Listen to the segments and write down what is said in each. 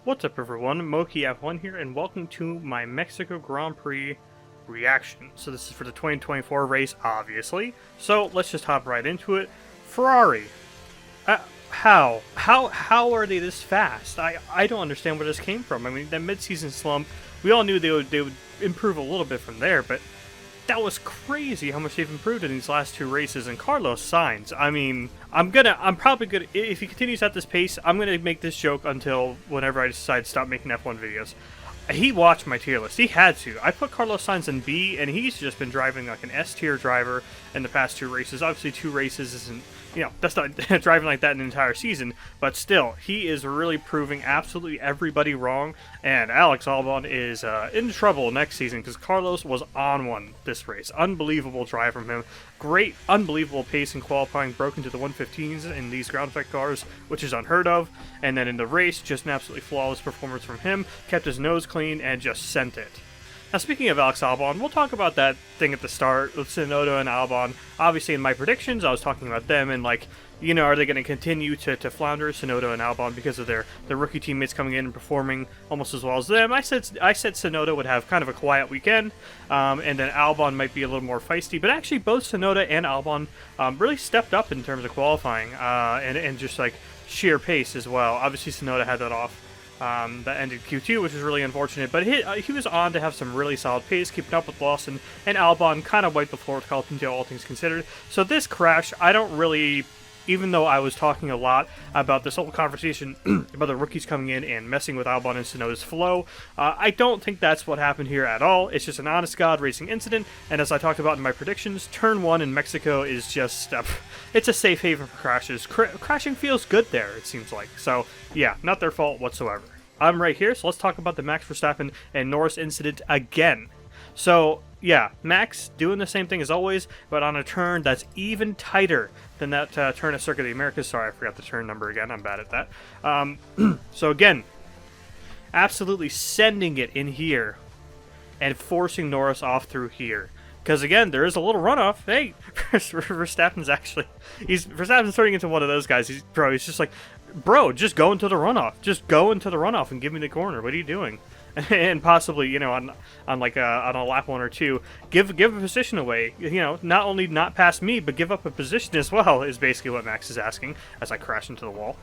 What's up everyone, Moki F1 here, and welcome to my Mexico Grand Prix reaction. So this is for the 2024 race, obviously. So let's just hop right into it. Ferrari. How are they this fast? I don't understand where this came from. I mean, that mid-season slump, we all knew they would improve a little bit from there, but that was crazy how much they've improved in these last two races. And Carlos Sainz, I mean, I'm probably gonna, if he continues at this pace, I'm gonna make this joke until whenever I decide to stop making F1 videos. He watched my tier list. He had to. I put Carlos Sainz in B, and he's just been driving like an S tier driver in the past two races. Obviously, two races isn't, you know, that's not driving like that in an entire season, but still, he is really proving absolutely everybody wrong, and Alex Albon is in trouble next season because Carlos was on one this race. Unbelievable drive from him. Great, unbelievable pace in qualifying, broke into the 115s in these ground effect cars, which is unheard of, and then in the race, just an absolutely flawless performance from him, kept his nose clean, and just sent it. Now, speaking of Alex Albon, we'll talk about that thing at the start with Tsunoda and Albon. Obviously, in my predictions, I was talking about them and, like, you know, are they going to continue to flounder, Tsunoda and Albon, because of their rookie teammates coming in and performing almost as well as them? I said Tsunoda would have kind of a quiet weekend, and then Albon might be a little more feisty. But actually, both Tsunoda and Albon really stepped up in terms of qualifying and just, like, sheer pace as well. Obviously, Tsunoda had that off. That ended Q2, which was really unfortunate, but he was on to have some really solid pace, keeping up with Lawson, and Albon kind of wiped the floor with Colton, all things considered. So this crash, I don't really, even though I was talking a lot about this whole conversation about the rookies coming in and messing with Albon and Tsunoda's flow, I don't think that's what happened here at all. It's just an honest-God racing incident, and as I talked about in my predictions, Turn 1 in Mexico is just, it's a safe haven for crashes. Crashing feels good there, it seems like. So, yeah, not their fault whatsoever. I'm right here, so let's talk about the Max Verstappen and Norris incident again. So, yeah, Max doing the same thing as always, but on a turn that's even tighter than that turn at Circuit of the Americas. Sorry, I forgot the turn number again. I'm bad at that. So again, absolutely sending it in here and forcing Norris off through here. Because again, there is a little runoff. Hey, Verstappen's turning into one of those guys. He's just like, bro, just go into the runoff. Just go into the runoff and give me the corner. What are you doing? And possibly, you know, on a lap one or two, give a position away. You know, not only not pass me, but give up a position as well, is basically what Max is asking as I crash into the wall.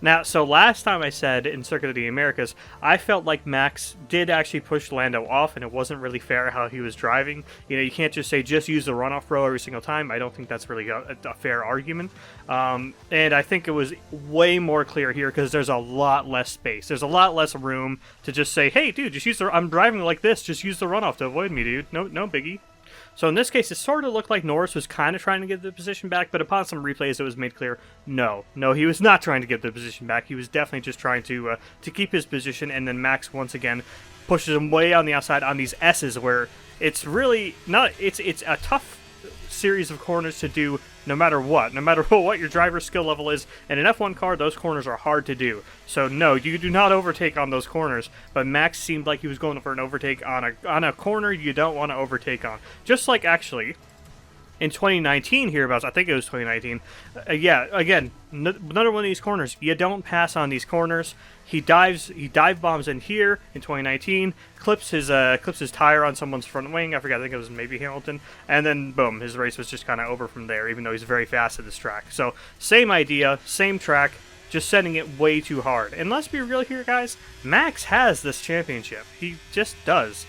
Now, so last time I said in Circuit of the Americas, I felt like Max did actually push Lando off, and it wasn't really fair how he was driving. You know, you can't just say just use the runoff row every single time. I don't think that's really a fair argument. And I think it was way more clear here because there's a lot less space. There's a lot less room to just say, hey, dude, just use the, I'm driving like this, just use the runoff to avoid me, dude. No biggie. So in this case, it sort of looked like Norris was kind of trying to get the position back, but upon some replays, it was made clear, no, he was not trying to get the position back. He was definitely just trying to keep his position, and then Max once again pushes him way on the outside on these S's, where it's really not. It's a tough series of corners to do no matter what your driver's skill level is. In an F1 car, those corners are hard to do. So no, you do not overtake on those corners, but Max seemed like he was going for an overtake on a corner you don't want to overtake on. Just like actually in 2019 hereabouts, I think it was 2019, yeah, again, another one of these corners, you don't pass on these corners. He dive bombs in here in 2019, clips his tire on someone's front wing. I forgot, I think it was maybe Hamilton, and then boom, his race was just kind of over from there, even though he's very fast at this track. So same idea, same track, just setting it way too hard. And let's be real here, guys, Max has this championship. He just does.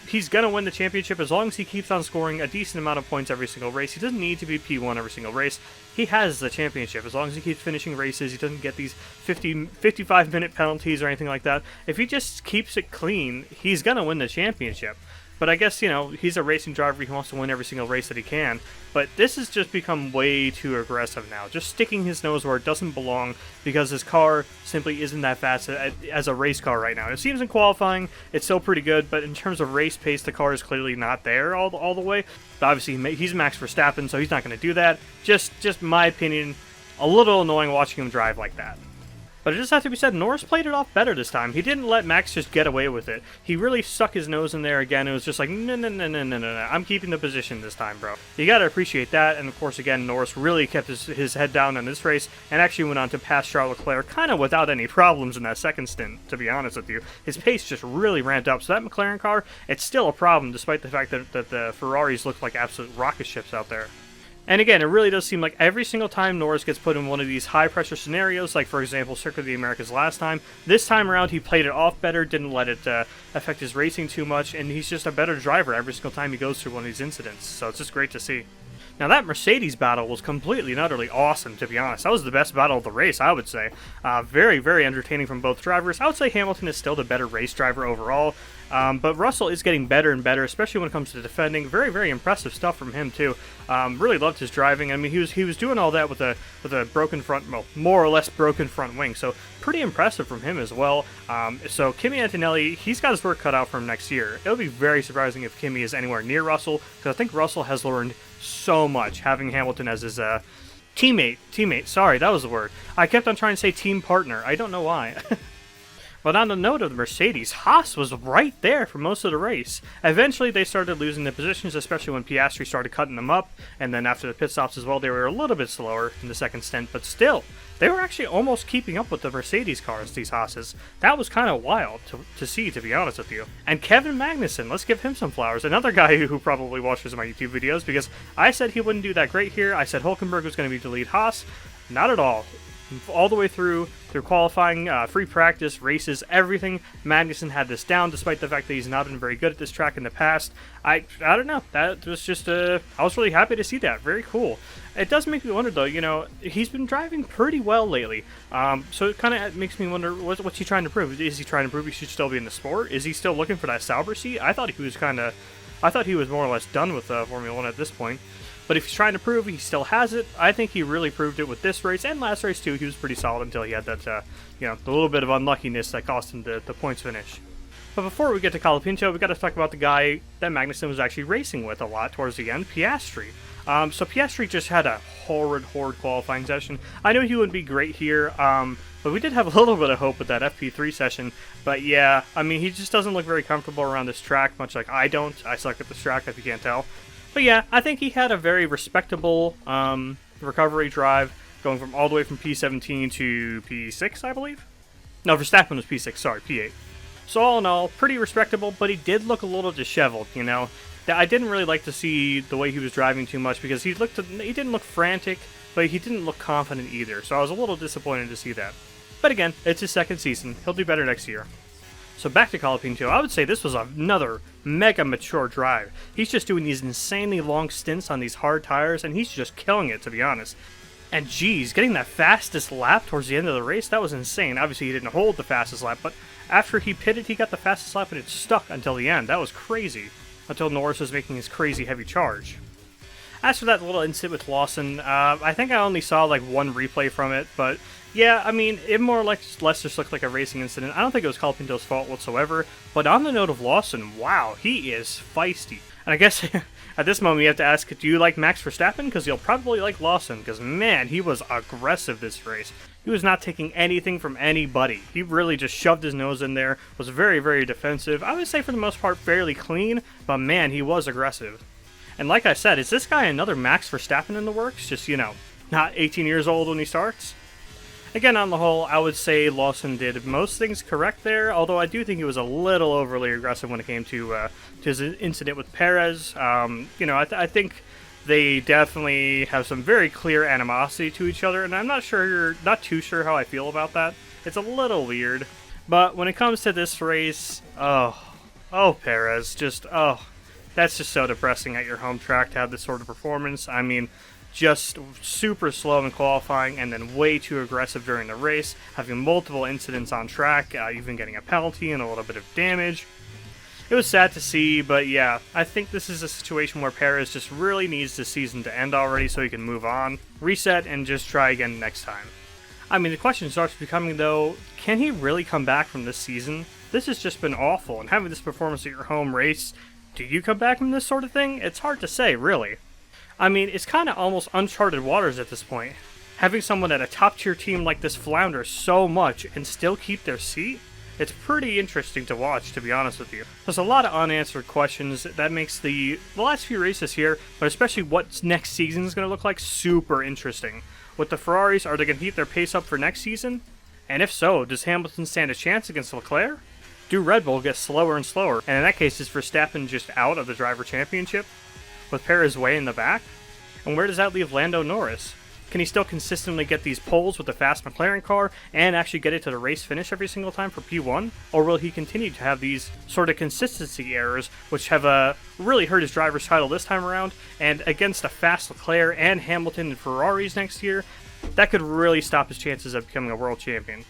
He's going to win the championship as long as he keeps on scoring a decent amount of points every single race. He doesn't need to be P1 every single race. He has the championship as long as he keeps finishing races. He doesn't get these 55-minute penalties or anything like that. If he just keeps it clean, he's going to win the championship. But I guess, you know, he's a racing driver. He wants to win every single race that he can. But this has just become way too aggressive now. Just sticking his nose where it doesn't belong because his car simply isn't that fast as a race car right now. It seems in qualifying, it's still pretty good, but in terms of race pace, the car is clearly not there all the way. But obviously, he's Max Verstappen, so he's not going to do that. Just my opinion, a little annoying watching him drive like that. But it just has to be said, Norris played it off better this time. He didn't let Max just get away with it. He really stuck his nose in there again. It was just like, no, no, no, no, no, no, no. I'm keeping the position this time, bro. You gotta appreciate that. And of course, again, Norris really kept his head down in this race and actually went on to pass Charles Leclerc kind of without any problems in that second stint, to be honest with you. His pace just really ramped up. So that McLaren car, it's still a problem despite the fact that the Ferraris look like absolute rocket ships out there. And again, it really does seem like every single time Norris gets put in one of these high-pressure scenarios, like for example Circuit of the Americas last time, this time around he played it off better, didn't let it affect his racing too much, and he's just a better driver every single time he goes through one of these incidents. So it's just great to see. Now that Mercedes battle was completely and utterly awesome, to be honest. That was the best battle of the race, I would say. Very, very entertaining from both drivers. I would say Hamilton is still the better race driver overall, but Russell is getting better and better, especially when it comes to defending. Very, very impressive stuff from him too. Really loved his driving. I mean, he was doing all that with a broken front, well, more or less broken front wing. So pretty impressive from him as well. So Kimi Antonelli, he's got his work cut out for him next year. It'll be very surprising if Kimi is anywhere near Russell, because I think Russell has learned so much having Hamilton as his teammate. Sorry, that was the word. I kept on trying to say team partner. I don't know why. But on the note of the Mercedes, Haas was right there for most of the race. Eventually, they started losing the positions, especially when Piastri started cutting them up. And then after the pit stops as well, they were a little bit slower in the second stint. But still, they were actually almost keeping up with the Mercedes cars, these Haas's. That was kind of wild to see, to be honest with you. And Kevin Magnussen, let's give him some flowers. Another guy who probably watches my YouTube videos, because I said he wouldn't do that great here. I said Hülkenberg was going to be the lead Haas. Not at all. All the way through qualifying, free practice, races, everything, Magnussen had this down, despite the fact that he's not been very good at this track in the past. I don't know, that was just, I was really happy to see that, very cool. It does make me wonder though, you know, he's been driving pretty well lately, so it kind of makes me wonder, what's he trying to prove? Is he trying to prove he should still be in the sport? Is he still looking for that Sauber seat? I thought he was more or less done with Formula 1 at this point. But if he's trying to prove he still has it, I think he really proved it with this race and last race too. He was pretty solid until he had that, the little bit of unluckiness that cost him the points finish. But before we get to Colapinto, we got to talk about the guy that Magnussen was actually racing with a lot towards the end, Piastri. So Piastri just had a horrid qualifying session. I know he would be great here, but we did have a little bit of hope with that FP3 session. But yeah, I mean, he just doesn't look very comfortable around this track, much like I don't. I suck at this track, if you can't tell. But yeah, I think he had a very respectable recovery drive, going from all the way from P17 to P6, I believe? No, Verstappen was P6, sorry, P8. So all in all, pretty respectable, but he did look a little disheveled, you know? I didn't really like to see the way he was driving too much, because he didn't look frantic, but he didn't look confident either, so I was a little disappointed to see that. But again, it's his second season, he'll do better next year. So back to Colapinto, I would say this was another mega mature drive. He's just doing these insanely long stints on these hard tires, and he's just killing it, to be honest. And geez, getting that fastest lap towards the end of the race, that was insane. Obviously, he didn't hold the fastest lap, but after he pitted, he got the fastest lap, and it stuck until the end. That was crazy, until Norris was making his crazy heavy charge. As for that little incident with Lawson, I think I only saw like one replay from it, but yeah, I mean, it more or less just looked like a racing incident. I don't think it was Colapinto's fault whatsoever, but on the note of Lawson, wow, he is feisty. And I guess at this moment you have to ask, do you like Max Verstappen? Because you'll probably like Lawson, because man, he was aggressive this race. He was not taking anything from anybody. He really just shoved his nose in there, was very, very defensive. I would say for the most part fairly clean, but man, he was aggressive. And like I said, is this guy another Max Verstappen in the works? Just, you know, not 18 years old when he starts? Again, on the whole, I would say Lawson did most things correct there, although I do think he was a little overly aggressive when it came to his incident with Perez. I think they definitely have some very clear animosity to each other, and I'm not too sure how I feel about that. It's a little weird. But when it comes to this race, Perez, that's just so depressing at your home track to have this sort of performance. I mean, just super slow in qualifying and then way too aggressive during the race, having multiple incidents on track, even getting a penalty and a little bit of damage. It was sad to see, but yeah, I think this is a situation where Perez just really needs the season to end already so he can move on, reset, and just try again next time. I mean, the question starts becoming, though, can he really come back from this season? This has just been awful, and having this performance at your home race, do you come back from this sort of thing? It's hard to say, really. I mean, it's kind of almost uncharted waters at this point. Having someone at a top tier team like this flounder so much and still keep their seat, it's pretty interesting to watch, to be honest with you. There's a lot of unanswered questions that makes the last few races here, but especially what next season is going to look like, super interesting. With the Ferraris, are they going to keep their pace up for next season? And if so, does Hamilton stand a chance against Leclerc? Do Red Bull get slower and slower? And in that case, is Verstappen just out of the driver championship, with Perez way in the back? And where does that leave Lando Norris? Can he still consistently get these poles with the fast McLaren car and actually get it to the race finish every single time for P1? Or will he continue to have these sort of consistency errors, which have really hurt his driver's title this time around, and against a fast Leclerc and Hamilton and Ferraris next year, that could really stop his chances of becoming a world champion.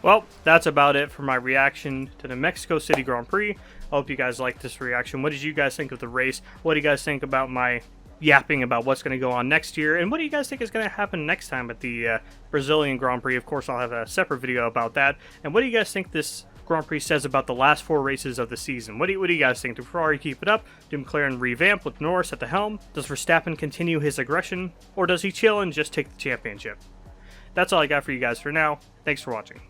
Well, that's about it for my reaction to the Mexico City Grand Prix. I hope you guys liked this reaction. What did you guys think of the race? What do you guys think about my yapping about what's going to go on next year? And what do you guys think is going to happen next time at the Brazilian Grand Prix? Of course, I'll have a separate video about that. And what do you guys think this Grand Prix says about the last 4 races of the season? What do you guys think? Do Ferrari keep it up? Do McLaren revamp with Norris at the helm? Does Verstappen continue his aggression? Or does he chill and just take the championship? That's all I got for you guys for now. Thanks for watching.